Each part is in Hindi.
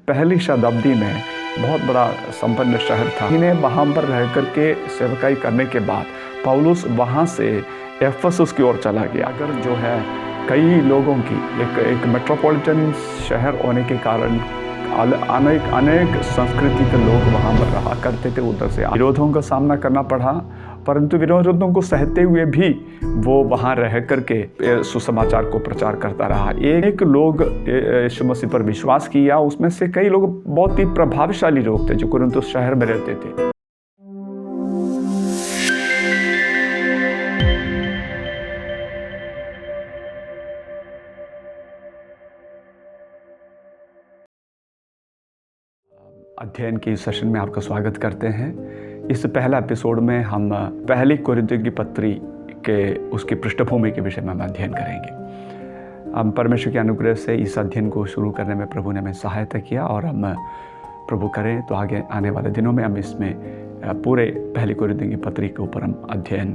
पहली शताब्दी में बहुत बड़ा संपन्न शहर था। इन्हें वहाँ पर रह कर के सेवकाई करने के बाद पौलुस वहाँ से एफेसस की ओर चला गया। अगर जो है कई लोगों की एक मेट्रोपॉलिटन शहर होने के कारण अनेक संस्कृति के लोग वहाँ पर रहा करते थे। उधर से विरोधों का सामना करना पड़ा, परंतु विरोधों को सहते हुए भी वो वहाँ रह करके सुसमाचार को प्रचार करता रहा। एक लोग यीशु मसीह पर विश्वास किया, उसमें से कई लोग बहुत ही प्रभावशाली लोग थे जो कुरिन्थुस शहर में रहते थे। अध्ययन के इस सेशन में आपका स्वागत करते हैं। इस पहला एपिसोड में हम पहली कोरिन्थियों की पत्री के उसकी पृष्ठभूमि के विषय में हम अध्ययन करेंगे। हम परमेश्वर के अनुग्रह से इस अध्ययन को शुरू करने में प्रभु ने हमें सहायता किया और हम प्रभु करें तो आगे आने वाले दिनों में हम इसमें पूरे पहली कोरिन्थियों की पत्री के ऊपर हम अध्ययन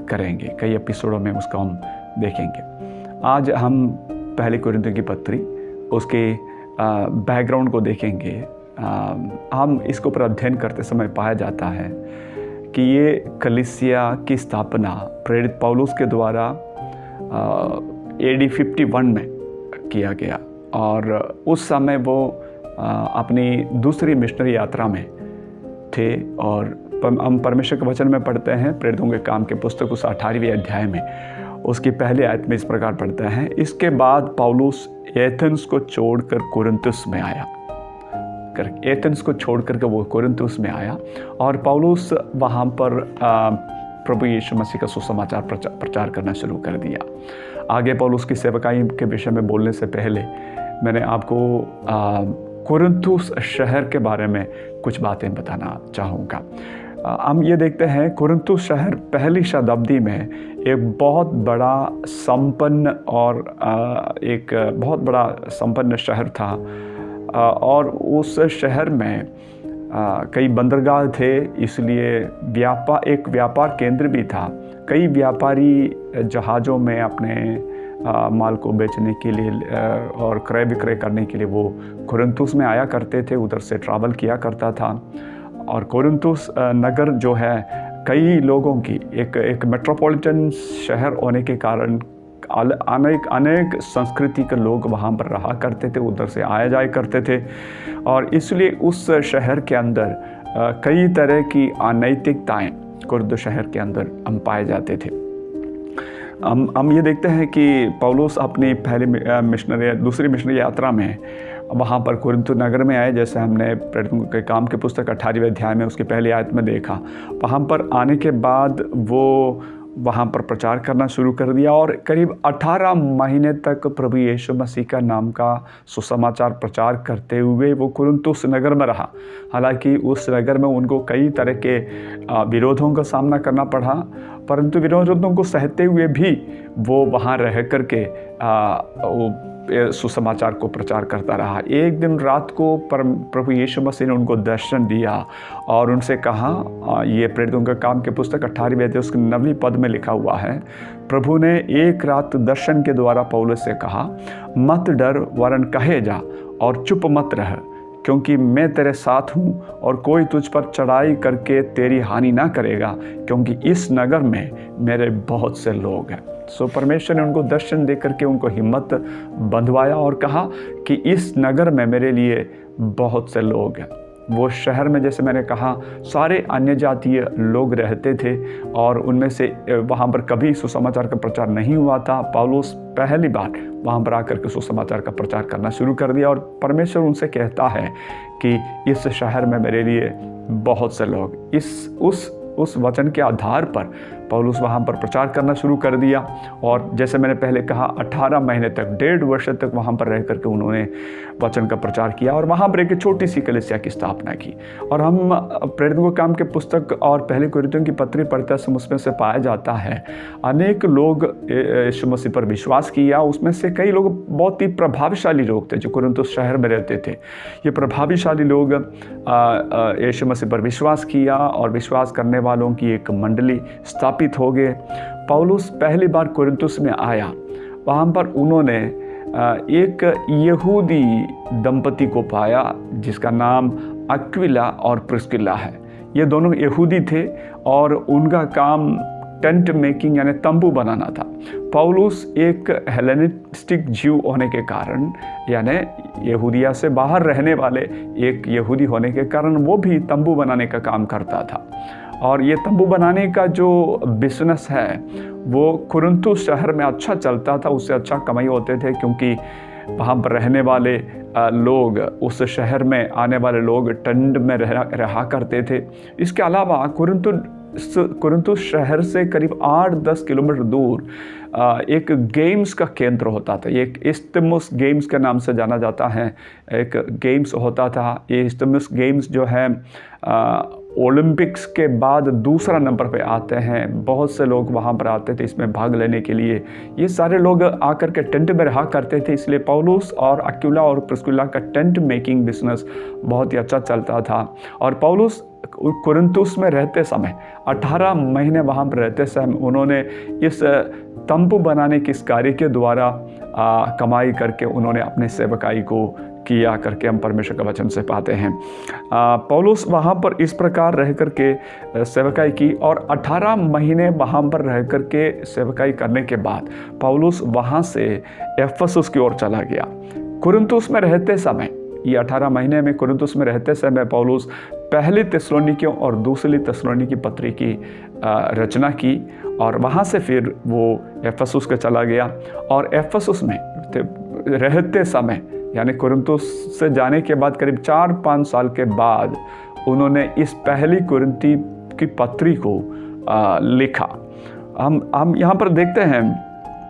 करेंगे। कई एपिसोडों में उसको हम देखेंगे। आज हम पहली कोरिन्थियों की पत्री उसके बैकग्राउंड को देखेंगे। हम इसके ऊपर अध्ययन करते समय पाया जाता है कि ये कलीसिया की स्थापना प्रेरित पौलुस के द्वारा AD 51 में किया गया और उस समय वो अपनी दूसरी मिशनरी यात्रा में थे। और हम परमेश्वर के वचन में पढ़ते हैं, प्रेरितों के काम के पुस्तक उस 18वें अध्याय में उसकी पहली आयत में इस प्रकार पढ़ते हैं, इसके बाद पौलुस एथेंस को छोड़कर कुरिन्थुस में आया। एथेंस को छोड़ करके वो कुरिन्थुस में आया और पौलुस वहाँ पर प्रभु यीशु मसीह का सुसमाचार प्रचार करना शुरू कर दिया। आगे पौलुस की सेवकाई के विषय में बोलने से पहले मैंने आपको कुरिन्थुस शहर के बारे में कुछ बातें बताना चाहूँगा। हम ये देखते हैं कुरिन्थुस शहर पहली शताब्दी में एक बहुत बड़ा संपन्न और एक बहुत बड़ा संपन्न शहर था और उस शहर में कई बंदरगाह थे, इसलिए एक व्यापार केंद्र भी था। कई व्यापारी जहाज़ों में अपने माल को बेचने के लिए और क्रय विक्रय करने के लिए वो कुरिन्थुस में आया करते थे, उधर से ट्रैवल किया करता था। और कुरिन्थुस नगर जो है कई लोगों की एक मेट्रोपॉलिटन शहर होने के कारण अनेक संस्कृति के लोग वहाँ पर रहा करते थे, उधर से आया जाया करते थे और इसलिए उस शहर के अंदर कई तरह की अनैतिकताएं कुरिन्थुस शहर के अंदर हम पाए जाते थे। हम ये देखते हैं कि पौलुस अपनी दूसरी मिशनरी यात्रा में वहाँ पर कुरिन्थुस नगर में आए, जैसे हमने प्रेरितों के काम के पुस्तक 18वें अध्याय में उसकी पहली आयत में देखा। वहाँ पर आने के बाद वो वहाँ पर प्रचार करना शुरू कर दिया और करीब 18 महीने तक प्रभु यीशु मसीह का नाम का सुसमाचार प्रचार करते हुए वो कुरिन्थुस नगर में रहा। हालांकि उस नगर में उनको कई तरह के विरोधों का सामना करना पड़ा, परंतु विरोधों को सहते हुए भी वो वहाँ रह करके सुसमाचार को प्रचार करता रहा। एक दिन रात को प्रभु यीशु मसीह ने उनको दर्शन दिया और उनसे कहा, ये प्रेरितों का काम के पुस्तक 18वें अध्याय उसके 9वें पद में लिखा हुआ है, प्रभु ने एक रात दर्शन के द्वारा पौलुस से कहा, मत डर वरन कहे जा और चुप मत रह, क्योंकि मैं तेरे साथ हूँ और कोई तुझ पर चढ़ाई करके तेरी हानि ना करेगा, क्योंकि इस नगर में मेरे बहुत से लोग हैं। सो परमेश्वर ने उनको दर्शन दे करके उनको हिम्मत बंधवाया और कहा कि इस नगर में मेरे लिए बहुत से लोग हैं। वो शहर में, जैसे मैंने कहा, सारे अन्य जातीय लोग रहते थे और उनमें से वहाँ पर कभी सुसमाचार का प्रचार नहीं हुआ था। पौलुस पहली बार वहाँ पर आकर के सुसमाचार का प्रचार करना शुरू कर दिया और परमेश्वर उनसे कहता है कि इस शहर में मेरे लिए बहुत से लोग। उस वचन के आधार पर पौलुस वहाँ पर प्रचार करना शुरू कर दिया और जैसे मैंने पहले कहा 18 महीने तक, 1.5 वर्ष तक वहाँ पर रह करके उन्होंने वचन का प्रचार किया और वहाँ पर एक छोटी सी कलीसिया की स्थापना की। और हम प्रेरितों के काम के पुस्तक और पहली कोरिन्थियों की पत्री पढ़ते समय उसमें से पाया जाता है अनेक लोग यीशु मसीह पर विश्वास किया, उसमें से कई लोग बहुत ही प्रभावशाली लोग थे जो कुरिन्थुस शहर में रहते थे। ये प्रभावशाली लोग यीशु मसीह पर विश्वास किया और विश्वास करने वालों की एक मंडली स्थापित हो गए। पौलुस पहली बार कुरिन्थुस में आया, वहाँ पर उन्होंने एक यहूदी दंपति को पाया जिसका नाम अक्विला और प्रिस्किला है। ये दोनों यहूदी थे और उनका काम टेंट मेकिंग यानी तंबू बनाना था। पौलुस एक हेलेनिस्टिक जीव होने के कारण, यानी यहूदिया से बाहर रहने वाले एक यहूदी होने के कारण वो भी तंबू बनाने का काम करता था। और ये तंबू बनाने का जो बिजनेस है वो कुरिन्थुस शहर में अच्छा चलता था, उससे अच्छा कमाई होते थे, क्योंकि वहाँ पर रहने वाले लोग, उस शहर में आने वाले लोग टेंट में रहा करते थे। इसके अलावा कुरिन्थुस शहर से करीब 8-10 किलोमीटर दूर एक गेम्स का केंद्र होता था। एक इस्थमुस गेम्स के नाम से जाना जाता है, एक गेम्स होता था। ये इस्थमुस गेम्स जो है ओलंपिक्स के बाद दूसरा नंबर पे आते हैं। बहुत से लोग वहाँ पर आते थे इसमें भाग लेने के लिए। ये सारे लोग आकर के टेंट में रहा करते थे, इसलिए पौलुस और अक्विला और प्रिस्किला का टेंट मेकिंग बिजनेस बहुत ही अच्छा चलता था। और पौलुस कुरिन्थुस में रहते समय 18 महीने वहाँ पर रहते समय उन्होंने इस तंबू बनाने के इस कार्य के द्वारा कमाई करके उन्होंने अपने सेवकाई को किया करके हम परमेश्वर का वचन से पाते हैं। पौलुस वहाँ पर इस प्रकार रह करके सेवकाई की और 18 महीने वहाँ पर रह करके सेवकाई करने के बाद पौलुस वहाँ से एफेसुस की ओर चला गया। कुरिन्थुस में रहते समय, ये 18 महीने में कुरिन्थुस में रहते समय पौलुस पहली थिस्सलुनीकियों और दूसरी थिस्सलुनीकी पत्री की रचना की और वहाँ से फिर वो एफेसुस के चला गया। और एफेसुस में रहते समय यानी कुरिन्थुस से जाने के बाद करीब 4-5 साल के बाद उन्होंने इस पहली कुरिन्थी की पत्री को लिखा। हम यहाँ पर देखते हैं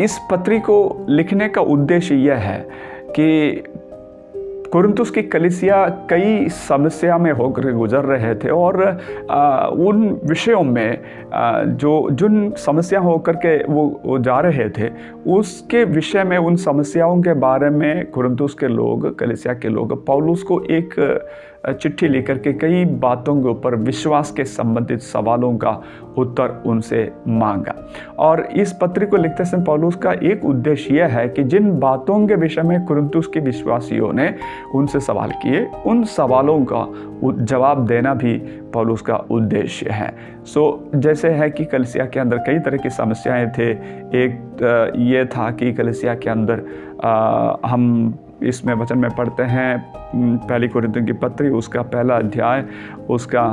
इस पत्री को लिखने का उद्देश्य यह है कि कुरिन्थुस की कलीसिया कई समस्या में होकर गुजर रहे थे और उन विषयों में जिन समस्या होकर के वो जा रहे थे उसके विषय में, उन समस्याओं के बारे में कुरिन्थुस के लोग, कलीसिया के लोग पौलुस को एक चिट्ठी लेकर के कई बातों के ऊपर विश्वास के संबंधित सवालों का उत्तर उनसे मांगा। और इस पत्र को लिखते समय पौलुस का एक उद्देश्य यह है कि जिन बातों के विषय में कुरिन्थुस के विश्वासियों ने उनसे सवाल किए, उन सवालों का जवाब देना भी पौलुस का उद्देश्य है। जैसे है कि कलीसिया के अंदर कई तरह की समस्याएं थे। एक ये था कि कलीसिया के अंदर हम इसमें वचन में पढ़ते हैं पहली कुरिन्थियों की पत्री, उसका पहला अध्याय, उसका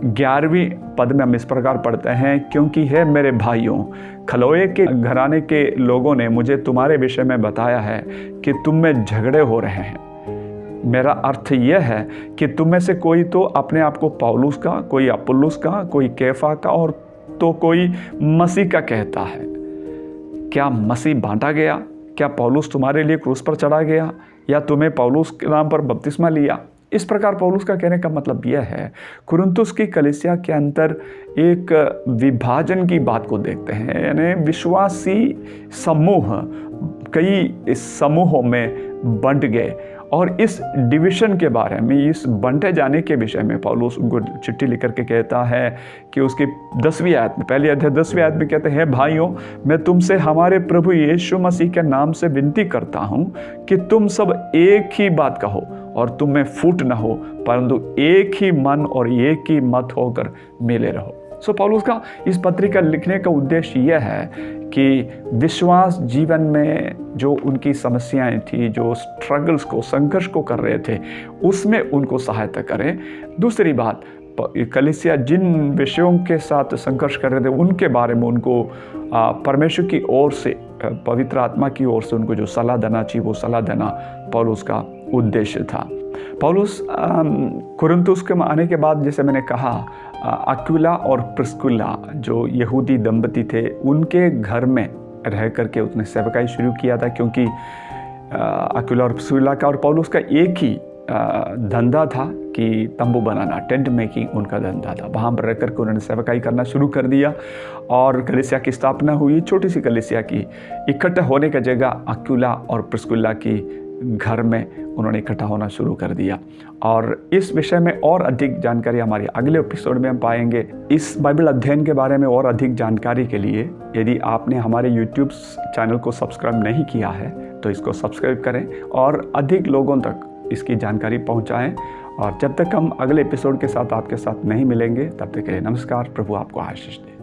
11वीं पद में हम इस प्रकार पढ़ते हैं, क्योंकि है मेरे भाइयों, खलोए के घराने के लोगों ने मुझे तुम्हारे विषय में बताया है कि तुम में झगड़े हो रहे हैं। मेरा अर्थ यह है कि तुम में से कोई तो अपने आप को पौलुस का, कोई अपुल्लुस का, कोई कैफा का और तो कोई मसीह का कहता है। क्या मसीह बांटा गया? क्या पौलुस तुम्हारे लिए क्रूस पर चढ़ा गया या तुम्हें पौलुस के नाम पर बपतिस्मा लिया? इस प्रकार पौलुस का कहने का मतलब यह है, कुरिन्थुस की कलीसिया के अंदर एक विभाजन की बात को देखते हैं, यानी विश्वासी समूह कई समूहों में बंट गए। और इस डिवीजन के बारे में, इस बंटे जाने के विषय में पौलुस उनको चिट्ठी लिख करके कहता है कि उसकी 10वीं आयत में, पहली अध्याय 10वीं आयत में कहते हैं, भाइयों मैं तुमसे हमारे प्रभु यीशु मसीह के नाम से विनती करता हूँ कि तुम सब एक ही बात कहो और तुम में फूट न हो, परंतु एक ही मन और एक ही मत होकर मिले रहो। पौलुस का इस पत्रिका लिखने का उद्देश्य यह है कि विश्वास जीवन में जो उनकी समस्याएं थी, जो स्ट्रगल्स को, संघर्ष को कर रहे थे, उसमें उनको सहायता करें। दूसरी बात, कलीसिया जिन विषयों के साथ संघर्ष कर रहे थे उनके बारे में उनको परमेश्वर की ओर से, पवित्र आत्मा की ओर से उनको जो सलाह देना चाहिए वो सलाह देना पौलुस का उद्देश्य था। पौलुस कुरिन्थुस के आने के बाद, जैसे मैंने कहा, अक्विला और प्रिस्किला जो यहूदी दंपति थे उनके घर में रह करके उसने सेवकाई शुरू किया था, क्योंकि अक्विला और प्रिस्किला का और पौलुस का एक ही धंधा था कि तंबू बनाना, टेंट मेकिंग उनका धंधा था। वहाँ पर रह करके उन्होंने सेवकाई करना शुरू कर दिया और कलीसिया की स्थापना हुई। छोटी सी कलीसिया की इकट्ठा होने का जगह अक्विला और प्रिस्किला की घर में उन्होंने इकट्ठा होना शुरू कर दिया। और इस विषय में और अधिक जानकारी हमारे अगले एपिसोड में हम पाएंगे। इस बाइबल अध्ययन के बारे में और अधिक जानकारी के लिए यदि आपने हमारे YouTube चैनल को सब्सक्राइब नहीं किया है तो इसको सब्सक्राइब करें और अधिक लोगों तक इसकी जानकारी पहुंचाएं और जब तक हम अगले एपिसोड के साथ आपके साथ नहीं मिलेंगे, तब तक के लिए नमस्कार। प्रभु आपको आशीष दे।